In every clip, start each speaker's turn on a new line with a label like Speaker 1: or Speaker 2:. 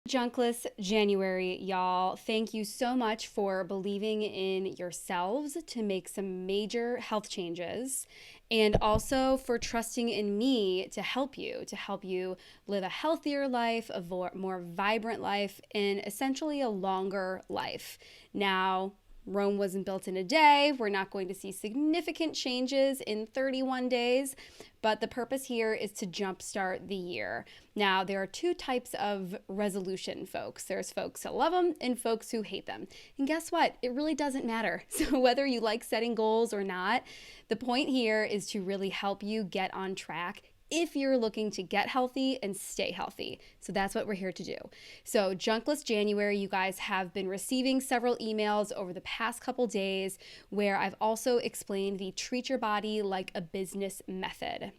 Speaker 1: Junkless January, y'all. Thank you so much for believing in yourselves to make some major health changes and also for trusting in me to help you live a healthier life, a more vibrant life, and essentially a longer life. Now, Rome wasn't built in a day. We're not going to see significant changes in 31 days, but the purpose here is to jumpstart the year. Now, there are two types of resolution folks. There's folks who love them and folks who hate them. And guess what? It really doesn't matter. So whether you like setting goals or not, the point here is to really help you get on track if you're looking to get healthy and stay healthy. So that's what we're here to do. So Junkless January, you guys have been receiving several emails over the past couple days where I've also explained the treat your body like a business method.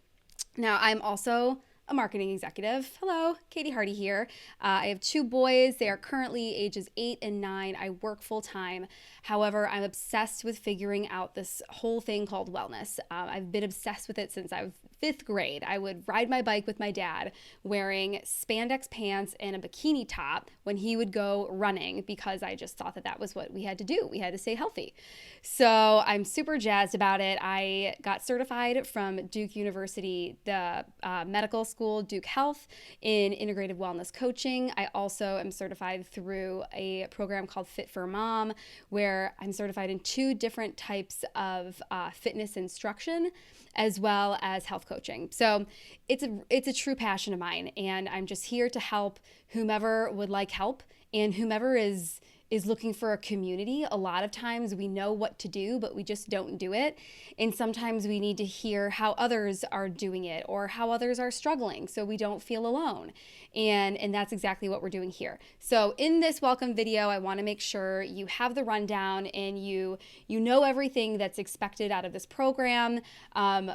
Speaker 1: Now, I'm also a marketing executive. Hello, Katie Hardy here. I have two boys. They are currently ages 8 and 9. I work full time. However, I'm obsessed with figuring out this whole thing called wellness. I've been obsessed with it since I was 5th grade. I would ride my bike with my dad wearing spandex pants and a bikini top when he would go running because I just thought that that was what we had to do. We had to stay healthy. So I'm super jazzed about it. I got certified from Duke University, the medical school, Duke Health, in integrative wellness coaching. I also am certified through a program called Fit for Mom, where I'm certified in 2 different types of fitness instruction, as well as health coaching. So it's a true passion of mine, and I'm just here to help whomever would like help and whomever is looking for a community. A lot of times we know what to do, but we just don't do it. And sometimes we need to hear how others are doing it or how others are struggling so we don't feel alone. And that's exactly what we're doing here. So in this welcome video, I want to make sure you have the rundown and you know everything that's expected out of this program.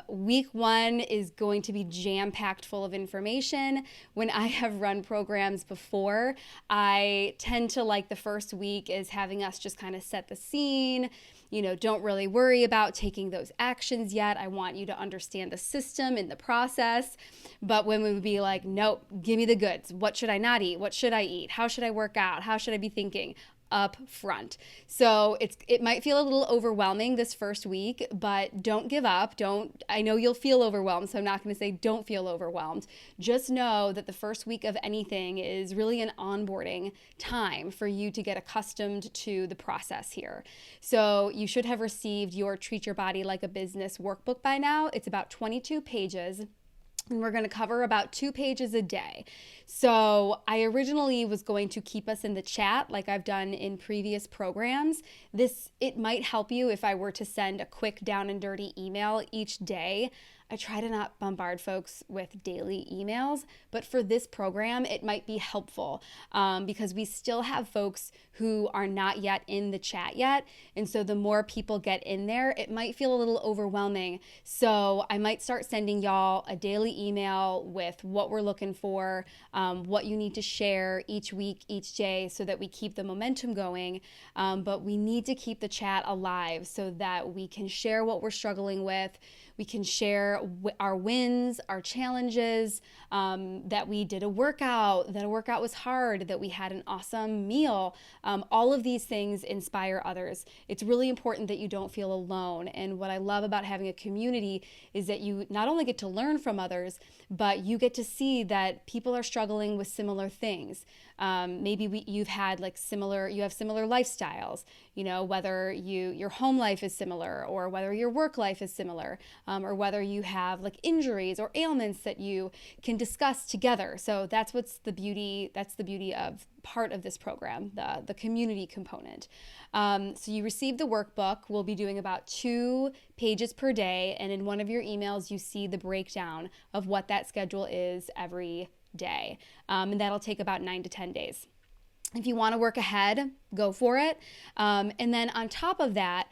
Speaker 1: Week 1 is going to be jam-packed full of information. When I have run programs before, I tend to like the first week is having us just kind of set the scene. Don't really worry about taking those actions yet. I want you to understand the system and the process. But when we would be like, nope, give me the goods. What should I not eat? What should I eat? How should I work out? How should I be thinking? Up front. So it might feel a little overwhelming this first week, but don't give up. I know you'll feel overwhelmed, so I'm not going to say don't feel overwhelmed. Just know that the first week of anything is really an onboarding time for you to get accustomed to the process here. So you should have received your Treat Your Body Like a Business workbook by now. It's about 22 pages. And we're going to cover about 2 pages a day. So I originally was going to keep us in the chat like I've done in previous programs. It might help you if I were to send a quick down and dirty email each day. I try to not bombard folks with daily emails, but for this program, it might be helpful because we still have folks who are not yet in the chat yet. And so the more people get in there, it might feel a little overwhelming. So I might start sending y'all a daily email with what we're looking for, what you need to share each week, each day, so that we keep the momentum going. But we need to keep the chat alive so that we can share what we're struggling with. We can share our wins, our challenges, that we did a workout, that a workout was hard, that we had an awesome meal. All of these things inspire others. It's really important that you don't feel alone. And what I love about having a community is that you not only get to learn from others, but you get to see that people are struggling with similar things. Maybe you have similar lifestyles, whether your home life is similar or whether your work life is similar, or whether you have injuries or ailments that you can discuss together. So that's the beauty of part of this program, the community component. So you receive the workbook. We'll be doing about 2 pages per day. And in one of your emails, you see the breakdown of what that schedule is every day. And that'll take about 9 to 10 days. If you want to work ahead, go for it. And then on top of that,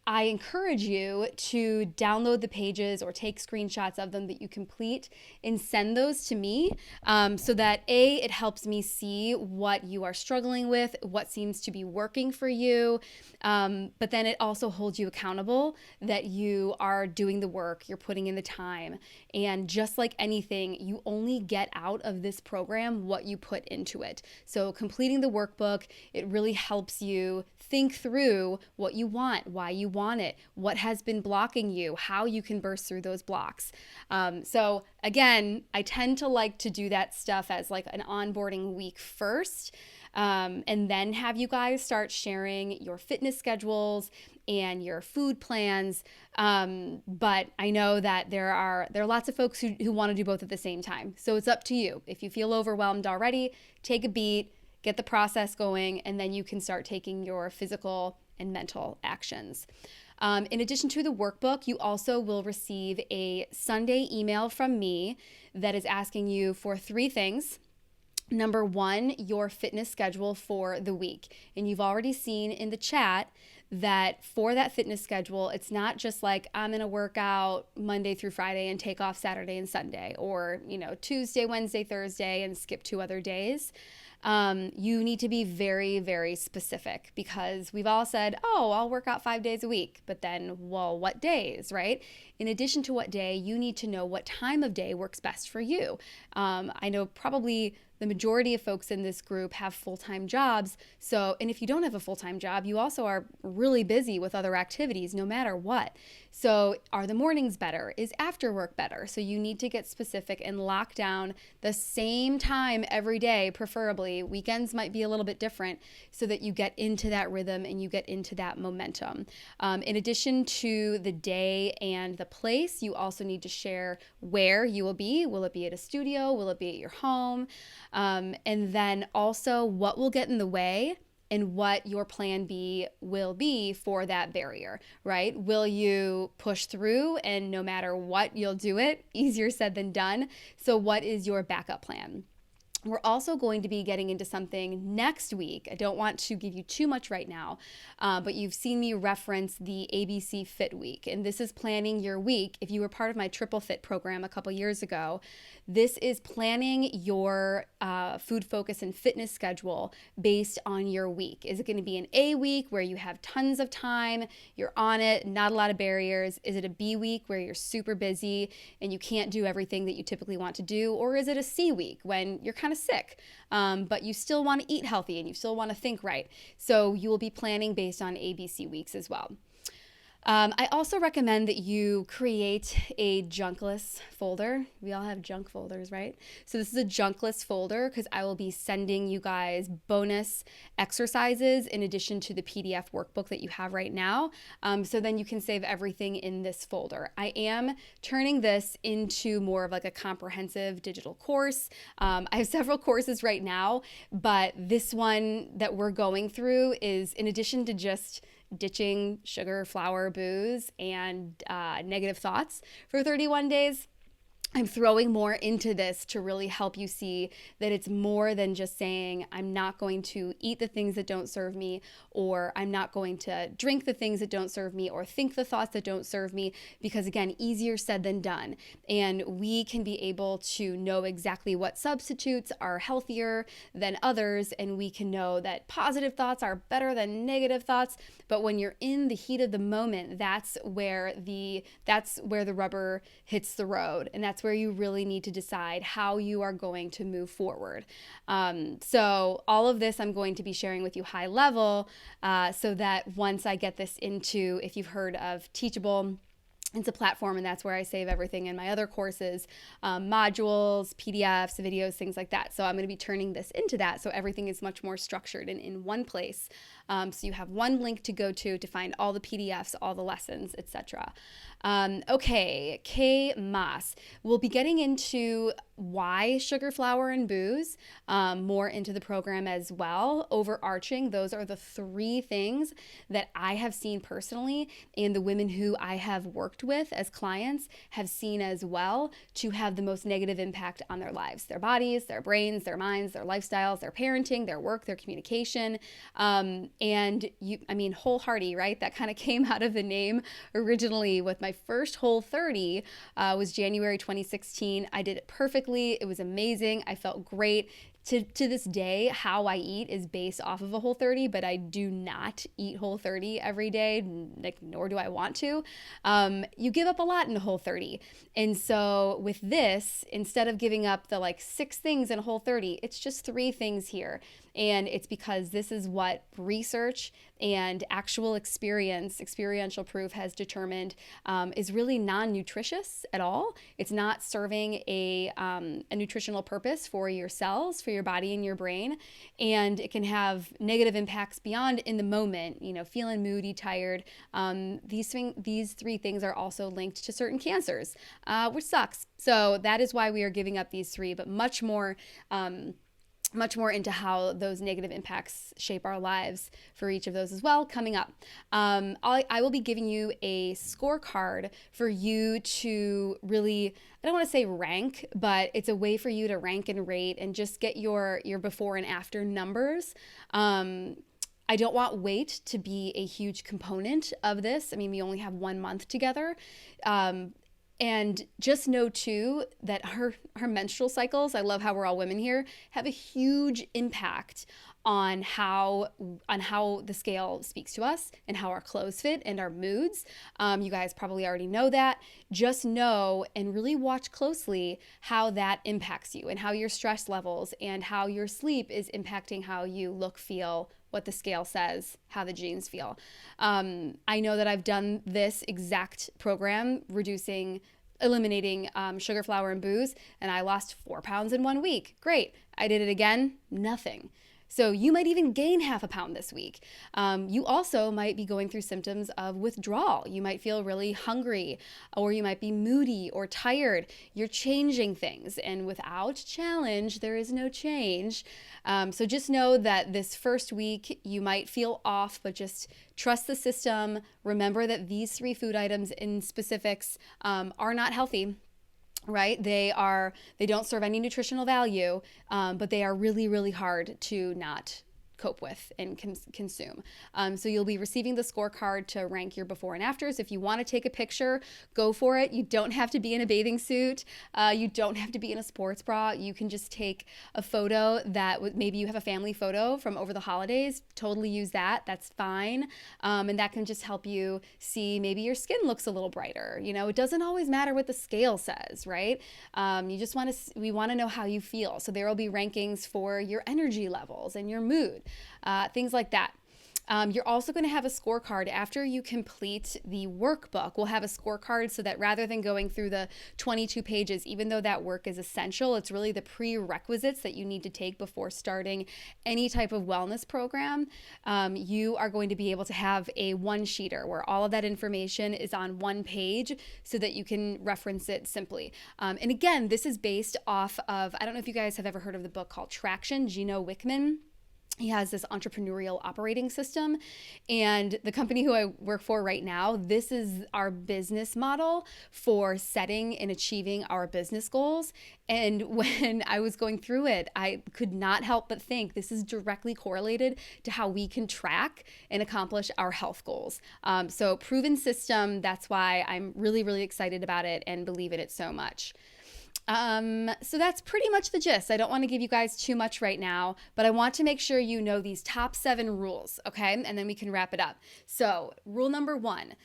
Speaker 1: I encourage you to download the pages or take screenshots of them that you complete and send those to me, so that it helps me see what you are struggling with, what seems to be working for you. But then it also holds you accountable that you are doing the work, you're putting in the time. And just like anything, you only get out of this program what you put into it. So completing the workbook, it really helps you think through what you want, why you want it, what has been blocking you, how you can burst through those blocks. So again, I tend to like to do that stuff as like an onboarding week first. And then have you guys start sharing your fitness schedules and your food plans. But I know that there are lots of folks who want to do both at the same time. So it's up to you. If you feel overwhelmed already, take a beat, get the process going, and then you can start taking your physical and mental actions. In addition to the workbook, you also will receive a Sunday email from me that is asking you for 3 things. Number 1, your fitness schedule for the week. And you've already seen in the chat that for that fitness schedule, it's not just like I'm going to work out Monday through Friday and take off Saturday and Sunday, or, Tuesday, Wednesday, Thursday, and skip 2 other days. You need to be very, very specific, because we've all said, oh, I'll work out 5 days a week, but then, well, what days, right? In addition to what day, you need to know what time of day works best for you. I know probably the majority of folks in this group have full-time jobs. And if you don't have a full-time job, you also are really busy with other activities, no matter what. So are the mornings better? Is after work better? So you need to get specific and lock down the same time every day, preferably. Weekends might be a little bit different, so that you get into that rhythm and you get into that momentum. In addition to the day and the place, you also need to share where you will be. Will it be at a studio? Will it be at your home? And then also what will get in the way and what your plan B will be for that barrier, right? Will you push through and no matter what, you'll do it? Easier said than done. So what is your backup plan? We're also going to be getting into something next week. I don't want to give you too much right now, but you've seen me reference the ABC Fit Week, and this is planning your week. If you were part of my Triple Fit program a couple years ago, this is planning your food focus and fitness schedule based on your week. Is it going to be an A week where you have tons of time, you're on it, not a lot of barriers? Is it a B week where you're super busy and you can't do everything that you typically want to do? Or is it a C week when you're kind of sick, but you still want to eat healthy and you still want to think right? So you will be planning based on ABC weeks as well. I also recommend that you create a Junkless folder. We all have junk folders, right? So this is a Junkless folder because I will be sending you guys bonus exercises in addition to the PDF workbook that you have right now. So then you can save everything in this folder. I am turning this into more of like a comprehensive digital course. I have several courses right now, but this one that we're going through is, in addition to just ditching sugar, flour, booze, and negative thoughts for 31 days, I'm throwing more into this to really help you see that it's more than just saying, I'm not going to eat the things that don't serve me, or I'm not going to drink the things that don't serve me, or think the thoughts that don't serve me, because again, easier said than done. And we can be able to know exactly what substitutes are healthier than others, and we can know that positive thoughts are better than negative thoughts. But when you're in the heat of the moment, that's where the rubber hits the road, and that's where you really need to decide how you are going to move forward. So all of this I'm going to be sharing with you high level, so that once I get this into, if you've heard of Teachable, it's a platform, and that's where I save everything in my other courses, modules, PDFs, videos, things like that. So I'm going to be turning this into that, so everything is much more structured and in one place. So you have one link to go to find all the PDFs, all the lessons, etc. Okay, K Mas. We'll be getting into why sugar, flour, and booze, more into the program as well. Overarching, those are the 3 things that I have seen personally in the women who I have worked with as clients have seen as well to have the most negative impact on their lives, their bodies, their brains, their minds, their lifestyles, their parenting, their work, their communication. Whole-hearty, right? That kind of came out of the name originally with my first Whole30 was January 2016. I did it perfectly. It was amazing. I felt great. To this day, how I eat is based off of a Whole30, but I do not eat Whole30 every day, nor do I want to. You give up a lot in a Whole30. And so with this, instead of giving up the 6 things in a Whole30, it's just 3 things here. And it's because this is what research and actual experiential proof has determined is really non-nutritious at all. It's not serving a nutritional purpose for your cells, for your body and your brain. And it can have negative impacts beyond in the moment, feeling moody, tired. These 3 things are also linked to certain cancers, which sucks. So that is why we are giving up these 3, but much more into how those negative impacts shape our lives for each of those as well coming up. I will be giving you a scorecard for you to really, I don't want to say rank, but it's a way for you to rank and rate and just get your before and after numbers. I don't want weight to be a huge component of this. I mean, we only have 1 month together. And just know too that her menstrual cycles, I love how we're all women here, have a huge impact on how the scale speaks to us and how our clothes fit and our moods. You guys probably already know that. Just know and really watch closely how that impacts you and how your stress levels and how your sleep is impacting how you look, feel, what the scale says, how the genes feel. I know that I've done this exact program, eliminating sugar, flour, and booze, and I lost 4 pounds in 1 week. Great. I did it again, nothing. So you might even gain half a pound this week. You also might be going through symptoms of withdrawal. You might feel really hungry, or you might be moody or tired. You're changing things, and without challenge, there is no change. So just know that this first week you might feel off, but just trust the system. Remember that these 3 food items in specifics are not healthy. Right? They don't serve any nutritional value, but they are really, really hard to not cope with and consume. So you'll be receiving the scorecard to rank your before and afters. If you want to take a picture, go for it. You don't have to be in a bathing suit. You don't have to be in a sports bra. You can just take a photo that maybe you have a family photo from over the holidays. Totally use that. That's fine. And that can just help you see maybe your skin looks a little brighter. It doesn't always matter what the scale says, right? We want to know how you feel. So there will be rankings for your energy levels and your mood. Things like that. You're also going to have a scorecard after you complete the workbook. We'll have a scorecard so that rather than going through the 22 pages, even though that work is essential, it's really the prerequisites that you need to take before starting any type of wellness program. You are going to be able to have a one-sheeter where all of that information is on one page so that you can reference it simply. And again, this is based off of, I don't know if you guys have ever heard of the book called Traction, Gino Wickman. He has this entrepreneurial operating system, and the company who I work for right now, this is our business model for setting and achieving our business goals. And when I was going through it, I could not help but think this is directly correlated to how we can track and accomplish our health goals. So proven system, that's why I'm really, really excited about it and believe in it so much. So that's pretty much the gist. I don't want to give you guys too much right now, but I want to make sure you know these top 7 rules, okay? And then we can wrap it up. So rule number 1,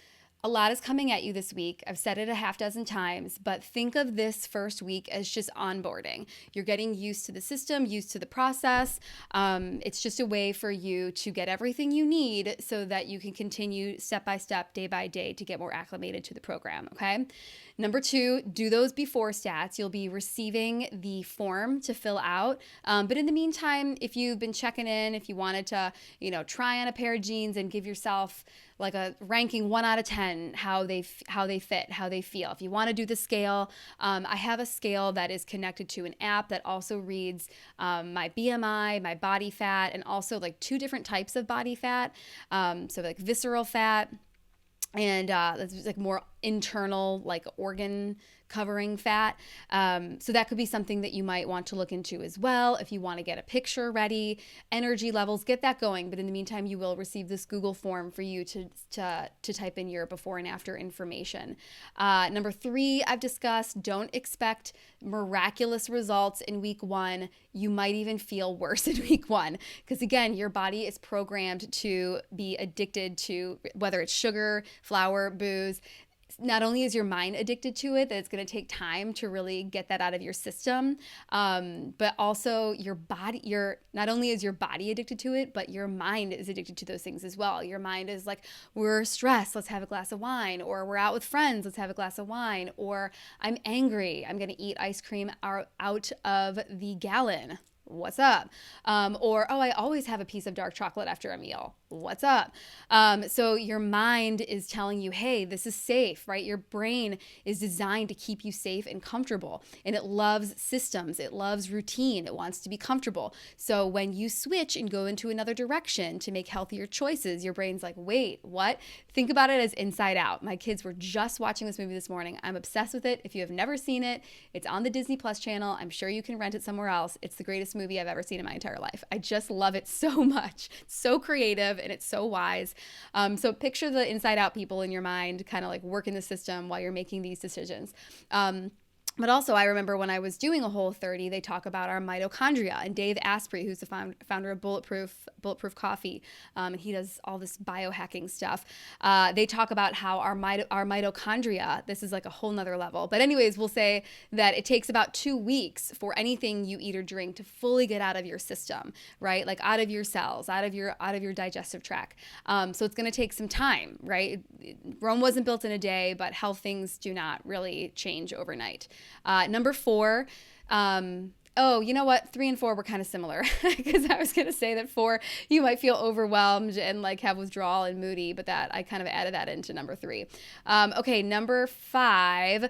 Speaker 1: a lot is coming at you this week. I've said it a half dozen times, but think of this first week as just onboarding. You're getting used to the system, used to the process. It's just a way for you to get everything you need so that you can continue step by step, day by day to get more acclimated to the program, okay? Number 2, do those before stats. You'll be receiving the form to fill out. But in the meantime, if you've been checking in, if you wanted to, try on a pair of jeans and give yourself like a ranking 1 out of 10, how they fit, how they feel. If you want to do the scale, I have a scale that is connected to an app that also reads my BMI, my body fat, and also like 2 different types of body fat. So like visceral fat, and it's like more internal like organ covering fat. So that could be something that you might want to look into as well. If you want to get a picture ready, energy levels, get that going. But in the meantime, you will receive this Google form for you to type in your before and after information. Number 3, I've discussed, don't expect miraculous results in week 1. You might even feel worse in week 1 because again, your body is programmed to be addicted to whether it's sugar, flour, booze. Not only is your mind addicted to it, that it's going to take time to really get that out of your system, but also your body, not only is your body addicted to it, but your mind is addicted to those things as well. Your mind is like, we're stressed, let's have a glass of wine, or we're out with friends, let's have a glass of wine, or I'm angry, I'm going to eat ice cream out of the gallon. What's up? Or, I always have a piece of dark chocolate after a meal. What's up? So your mind is telling you, hey, this is safe, right? Your brain is designed to keep you safe and comfortable, and it loves systems. It loves routine. It wants to be comfortable. So when you switch and go into another direction to make healthier choices, your brain's like, wait, what? Think about it as Inside Out. My kids were just watching this movie this morning. I'm obsessed with it. If you have never seen it, it's on the Disney Plus channel. I'm sure you can rent it somewhere else. It's the greatest movie I've ever seen in my entire life. I just love it so much. It's so creative and it's so wise. So picture the Inside Out people in your mind, kind of like working the system while you're making these decisions. But also, I remember when I was doing a Whole30, they talk about our mitochondria. And Dave Asprey, who's the founder of Bulletproof Coffee, and he does all this biohacking stuff. They talk about how our mitochondria, this is like a whole nother level. But anyways, we'll say that it takes about 2 weeks for anything you eat or drink to fully get out of your system, right? Like out of your cells, out of your digestive tract. So it's going to take some time, right? Rome wasn't built in a day, but health things do not really change overnight. Number 4, you know what? 3 and 4 were kind of similar because I was going to say that 4, you might feel overwhelmed and like have withdrawal and moody, but that I kind of added that into number 3. Okay, number 5,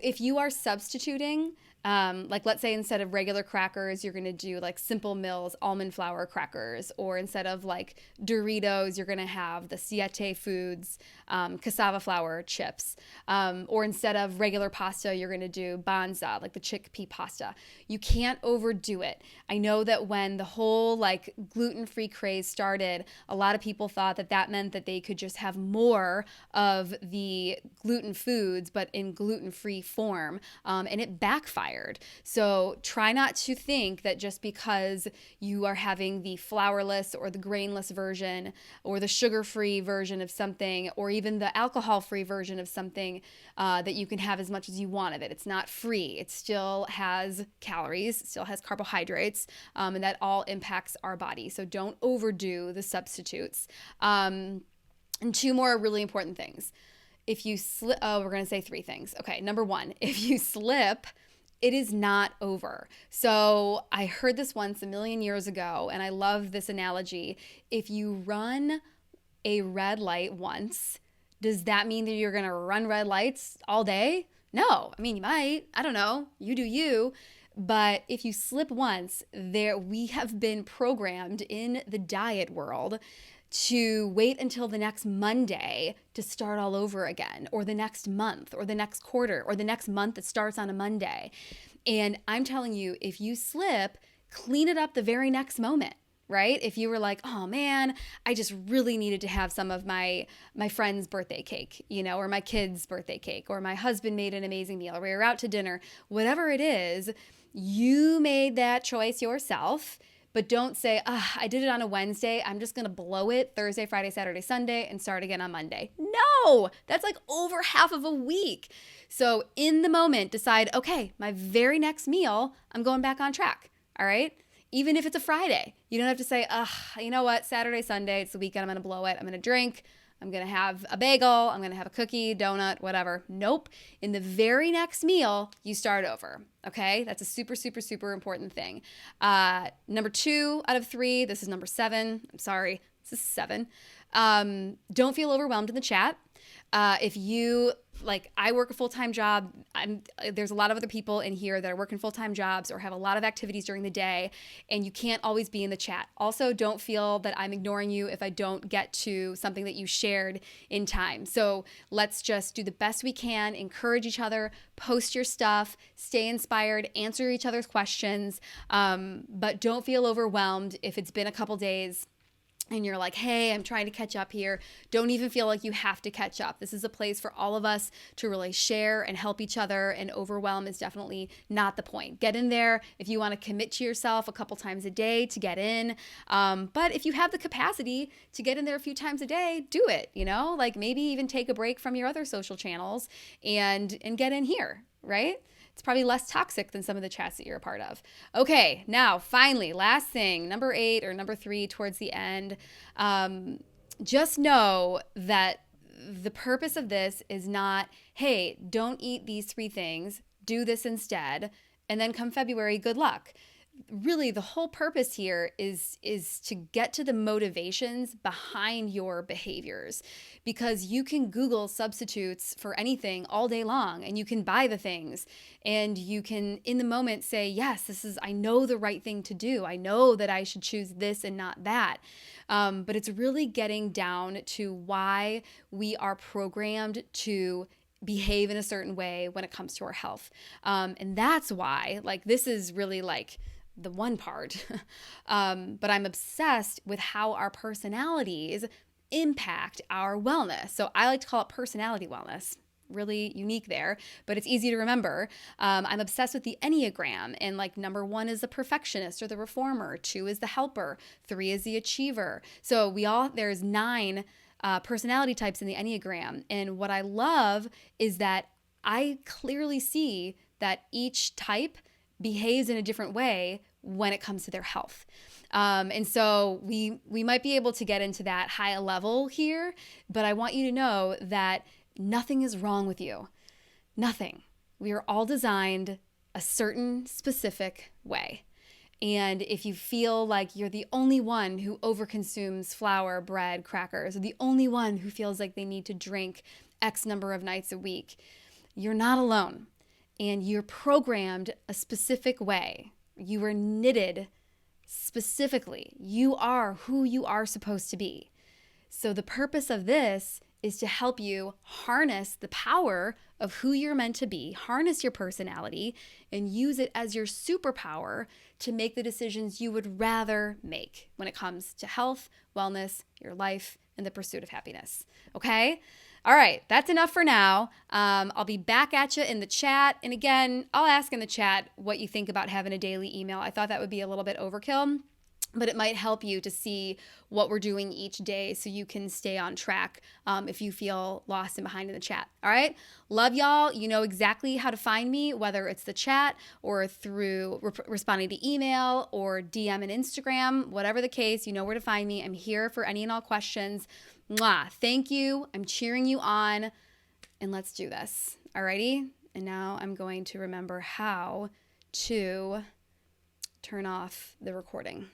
Speaker 1: if you are substituting, like let's say instead of regular crackers, you're going to do like Simple Mills almond flour crackers, or instead of like Doritos, you're going to have the Siete Foods cassava flour chips, or instead of regular pasta, you're going to do Banza, like the chickpea pasta. You can't overdo it. I know that when the whole like gluten-free craze started, a lot of people thought that that meant that they could just have more of the gluten foods, but in gluten-free form, and it backfired. So try not to think that just because you are having the flourless or the grainless version or the sugar-free version of something, or even the alcohol-free version of something, that you can have as much as you want of it. It's not free. It still has calories, it still has carbohydrates, and that all impacts our body. So don't overdo the substitutes. And 2 more really important things. If you slip, we're going to say 3 things. Okay, number 1, if you slip, it is not over. So I heard this once a million years ago, and I love this analogy. If you run a red light once, does that mean that you're going to run red lights all day? No. I mean, you might. I don't know. You do you. But if you slip once, we have been programmed in the diet world to wait until the next Monday to start all over again, or the next month, or the next quarter, or the next month that starts on a Monday. And I'm telling you, if you slip, clean it up the very next moment, right? If you were like, oh man, I just really needed to have some of my friend's birthday cake, or my kid's birthday cake, or my husband made an amazing meal, or we were out to dinner, whatever it is, you made that choice yourself. But don't say, I did it on a Wednesday, I'm just going to blow it Thursday, Friday, Saturday, Sunday, and start again on Monday. No, that's like over half of a week. So in the moment, decide, okay, my very next meal, I'm going back on track, all right? Even if it's a Friday, you don't have to say, you know what, Saturday, Sunday, it's the weekend, I'm going to blow it, I'm going to drink, I'm going to have a bagel, I'm going to have a cookie, donut, whatever. Nope. In the very next meal, you start over. Okay? That's a super, super, super important thing. Number 2 out of 3, this is number 7. I'm sorry. This is 7. Don't feel overwhelmed in the chat. If you like I work a full-time job. There's a lot of other people in here that are working full-time jobs or have a lot of activities during the day, and you can't always be in the chat. Also, don't feel that I'm ignoring you if I don't get to something that you shared in time. So let's just do the best we can, encourage each other, post your stuff, stay inspired, answer each other's questions, but don't feel overwhelmed if it's been a couple days and you're like, hey, I'm trying to catch up here. Don't even feel like you have to catch up. This is a place for all of us to really share and help each other, and overwhelm is definitely not the point. Get in there if you want to commit to yourself a couple times a day to get in. But if you have the capacity to get in there a few times a day, do it, like maybe even take a break from your other social channels and get in here, right? It's probably less toxic than some of the chats that you're a part of. Okay, now finally, last thing, number 8 or number 3 towards the end. Just know that the purpose of this is not, hey, don't eat these 3 things, do this instead, and then come February, good luck. Really, the whole purpose here is to get to the motivations behind your behaviors, because you can Google substitutes for anything all day long, and you can buy the things, and you can in the moment say, yes, I know the right thing to do. I know that I should choose this and not that. But it's really getting down to why we are programmed to behave in a certain way when it comes to our health. And that's why, this is really the one part, but I'm obsessed with how our personalities impact our wellness. So I like to call it personality wellness. Really unique there, but it's easy to remember. I'm obsessed with the Enneagram, and number 1 is the perfectionist or the reformer, 2 is the helper, 3 is the achiever. So there's 9 personality types in the Enneagram. And what I love is that I clearly see that each type behaves in a different way when it comes to their health. And so we might be able to get into that high level here, but I want you to know that nothing is wrong with you. Nothing. We are all designed a certain specific way. And if you feel like you're the only one who overconsumes flour, bread, crackers, or the only one who feels like they need to drink X number of nights a week, you're not alone. And you're programmed a specific way. You were knitted specifically. You are who you are supposed to be. So the purpose of this is to help you harness the power of who you're meant to be, harness your personality, and use it as your superpower to make the decisions you would rather make when it comes to health, wellness, your life, and the pursuit of happiness. Okay? All right, that's enough for now. I'll be back at you in the chat. And again, I'll ask in the chat what you think about having a daily email. I thought that would be a little bit overkill, but it might help you to see what we're doing each day so you can stay on track if you feel lost and behind in the chat. All right? Love y'all. You know exactly how to find me, whether it's the chat or through responding to email or DM and Instagram. Whatever the case, you know where to find me. I'm here for any and all questions. Mwah. Thank you. I'm cheering you on. And let's do this. Alrighty? And now I'm going to remember how to turn off the recording.